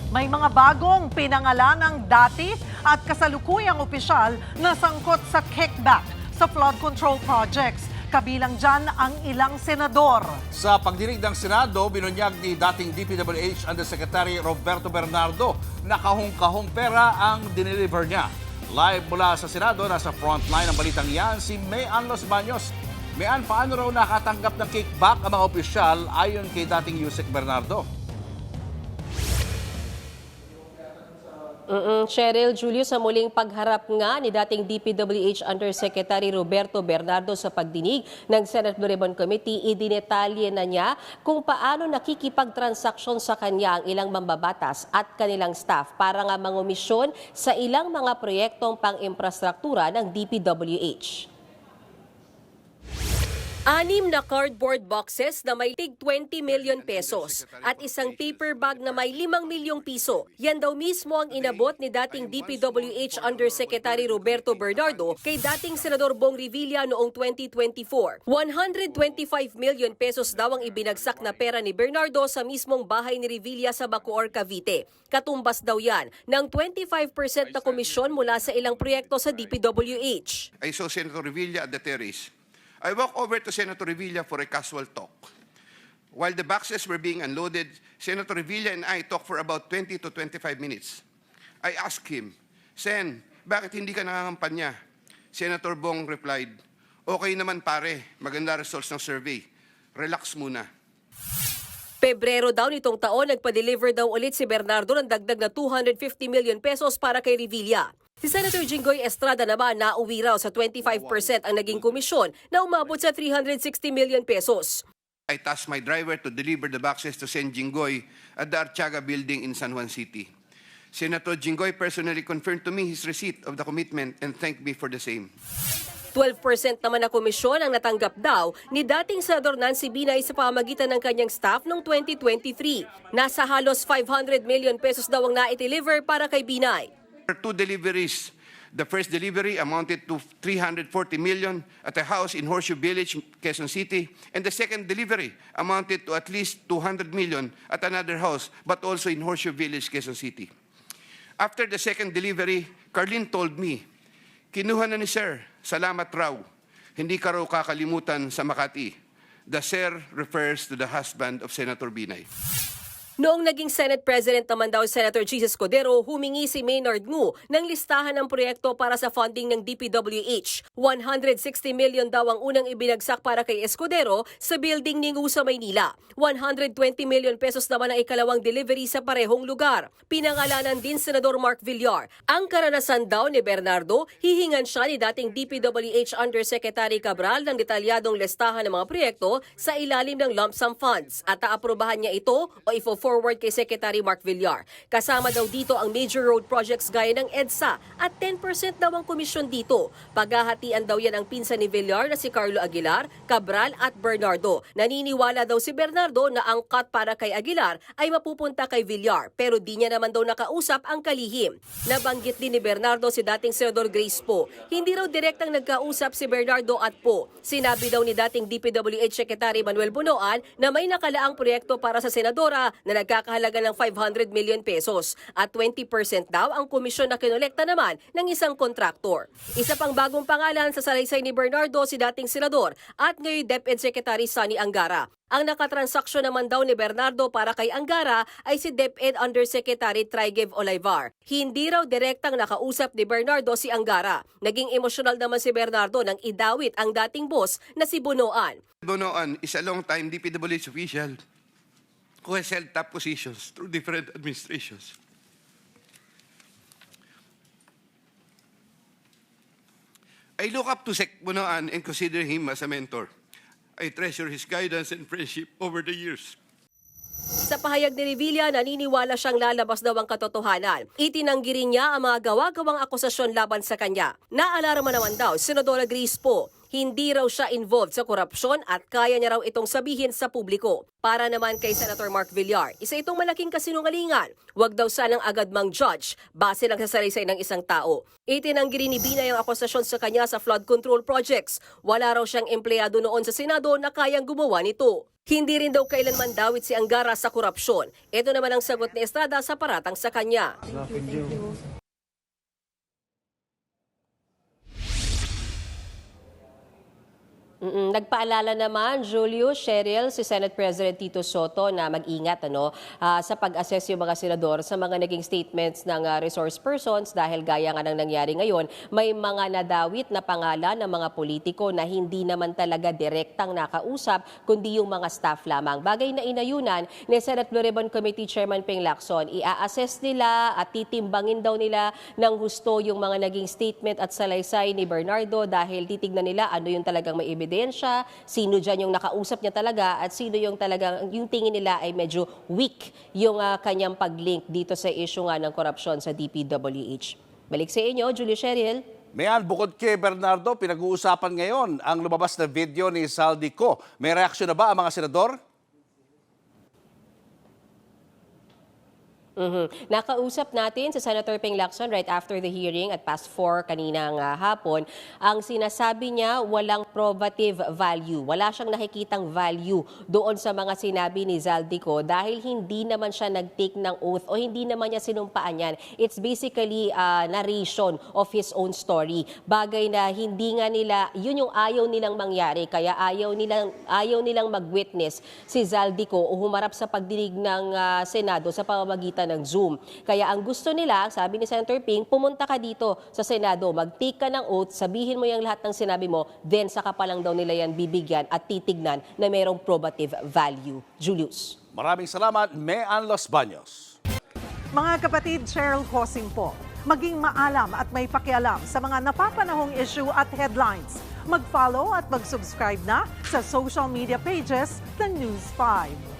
May mga bagong pinangalanang dati at kasalukuyang opisyal na sangkot sa kickback sa flood control projects. Kabilang dyan ang ilang senador. Sa pagdinig ng Senado, binunyag ni dating DPWH Undersecretary Roberto Bernardo na kahong-kahong pera ang dineliver niya. Live mula sa Senado, nasa frontline ng balitang yan si Mayan Los Baños. Mayan, paano raw nakatanggap ng kickback ang mga opisyal ayon kay dating Yusek Bernardo? Cheryl, Julio, sa muling pagharap nga ni dating DPWH Undersecretary Roberto Bernardo sa pagdinig ng Senate Blue Ribbon Committee, idinetalye na niya kung paano nakikipagtransaksyon sa kanya ang ilang mambabatas at kanilang staff para nga mangomisyon sa ilang mga proyektong pang-infrastruktura ng DPWH. 6 na cardboard boxes na may tig 20 million pesos at isang paper bag na may 5 milyong piso. Yan daw mismo ang inabot ni dating DPWH Undersecretary Roberto Bernardo kay dating Senador Bong Revilla noong 2024. 125 million pesos daw ang ibinagsak na pera ni Bernardo sa mismong bahay ni Revilla sa Bacoor, Cavite. Katumbas daw yan ng 25% na komisyon mula sa ilang proyekto sa DPWH. I saw Senator Revilla at the terrace. I walked over to Senator Revilla for a casual talk. While the boxes were being unloaded, Senator Revilla and I talked for about 20 to 25 minutes. I asked him, Sen, bakit hindi ka nangangampanya? Senator Bong replied, okay naman pare, maganda results ng survey. Relax muna. Pebrero daw nitong taon, nagpa-deliver daw ulit si Bernardo ng dagdag na 250 million pesos para kay Revilla. Si Senator Jinggoy Estrada naman nauwi raw sa 25% ang naging komisyon na umabot sa 360 million pesos. I tasked my driver to deliver the boxes to Sen Jinggoy at the Artiaga building in San Juan City. Senator Jinggoy personally confirmed to me his receipt of the commitment and thanked me for the same. 12% naman na komisyon ang natanggap daw ni dating Senador Nancy Binay sa pamamagitan ng kanyang staff noong 2023. Nasa halos 500 million pesos daw ang na-deliver para kay Binay. 2 deliveries. The first delivery amounted to 340 million at a house in Horseshoe Village, Quezon City, and the second delivery amounted to at least 200 million at another house, but also in Horseshoe Village, Quezon City. After the second delivery, Carlene told me, kinuha na ni Sir, salamat raw. Hindi ka raw kakalimutan sa Makati. The Sir refers to the husband of Senator Binay. Noong naging Senate President naman daw Senator Jesus Codero, humingi si Maynard Ngu ng listahan ng proyekto para sa funding ng DPWH. 160 million daw ang unang ibinagsak para kay Escudero sa building ni Ngu sa Maynila. 120 million pesos naman ang ikalawang delivery sa parehong lugar. Pinangalanan din Senador Mark Villar. Ang karanasan daw ni Bernardo, hihingan siya ni dating DPWH Undersecretary Cabral ng detalyadong listahan ng mga proyekto sa ilalim ng lump sum funds at aaprubahan niya ito o forward kay Secretary Mark Villar. Kasama daw dito ang major road projects gaya ng EDSA at 10% daw ang komisyon dito. Paghahatian daw yan ang pinsan ni Villar na si Carlo Aguilar, Cabral at Bernardo. Naniniwala daw si Bernardo na ang cut para kay Aguilar ay mapupunta kay Villar pero di niya naman daw nakausap ang kalihim. Nabanggit din ni Bernardo si dating Senador Grace Poe. Hindi raw direktang nagkausap si Bernardo at Poe. Sinabi daw ni dating DPWH Secretary Manuel Bunoan na may nakalaang proyekto para sa senadora na nagkakahalaga ng 500 million pesos at 20% daw ang komisyon na kinolekta naman ng isang kontraktor. Isa pang bagong pangalan sa salaysay ni Bernardo si dating senador at ngayon DepEd Secretary Sonny Angara. Ang nakatransaksyon naman daw ni Bernardo para kay Angara ay si DepEd Undersecretary Trigev Olivar. Hindi raw direktang nakausap ni Bernardo si Angara. Naging emosyonal naman si Bernardo nang idawit ang dating boss na si Bunoan. Bunoan is a long-time DPWH official who has held top positions through different administrations. I look up to Sec Bunoan and consider him as a mentor. I treasure his guidance and friendship over the years. Sa pahayag ni Revilla, naniniwala siyang lalabas daw ang katotohanan. Itinanggi rin niya ang mga gawa-gawang akusasyon laban sa kanya. Naalarma naman daw, Senadora Grace Poe. Hindi raw siya involved sa korupsyon at kaya niya raw itong sabihin sa publiko. Para naman kay Senator Mark Villar, isa itong malaking kasinungalingan. Huwag daw sanang agad mang-judge base lang sa salaysay ng isang tao. Itinanggi rin ni Binay ang akusasyon sa kanya sa flood control projects. Wala raw siyang empleyado noon sa Senado na kayang gumawa nito. Hindi rin daw kailanman dawit si Angara sa korupsyon. Ito naman ang sagot ni Estrada sa paratang sa kanya. Nagpaalala naman, Julius, Cheryl, si Senate President Tito Soto na mag-ingat sa pag-assess yung mga senador sa mga naging statements ng resource persons dahil gaya nga ng nangyari ngayon, may mga nadawit na pangalan ng mga politiko na hindi naman talaga direktang nakausap kundi yung mga staff lamang. Bagay na inayunan ni Senate Blue Ribbon Committee Chairman Ping Lacson, i-assess nila at titimbangin daw nila ng husto yung mga naging statement at salaysay ni Bernardo dahil titignan nila ano yung talagang may ebidensya, sino dyan yung nakausap niya talaga at sino yung talagang yung tingin nila ay medyo weak yung kanyang pag-link dito sa issue nga ng korupsyon sa DPWH. Balik sa inyo, Julius Cheryl. Mayan, bukod kay Bernardo, pinag-uusapan ngayon ang lumabas na video ni Zaldico. May reaksyon na ba ang mga senador? Nakausap natin si Senator Ping Lacson right after the hearing at past 4 kaninang hapon. Ang sinasabi niya, walang probative value. Wala siyang nakikitang value doon sa mga sinabi ni Zaldico dahil hindi naman siya nag-take ng oath o hindi naman niya sinumpaan yan. It's basically narration of his own story. Bagay na hindi nga nila, yun yung ayaw nilang mangyari. Kaya ayaw nilang mag-witness si Zaldico o humarap sa pagdinig ng Senado sa pamamagitan ng Zoom. Kaya ang gusto nila, sabi ni Senator Ping, pumunta ka dito sa Senado, mag-take ka ng oath, sabihin mo yung lahat ng sinabi mo, then saka pa lang daw nila yan bibigyan at titignan na mayroong probative value. Julius. Maraming salamat, Mayan Los Baños. Mga kapatid, Cheryl Cosing po. Maging maalam at may pakialam sa mga napapanahong issue at headlines. Mag-follow at mag-subscribe na sa social media pages ng News 5.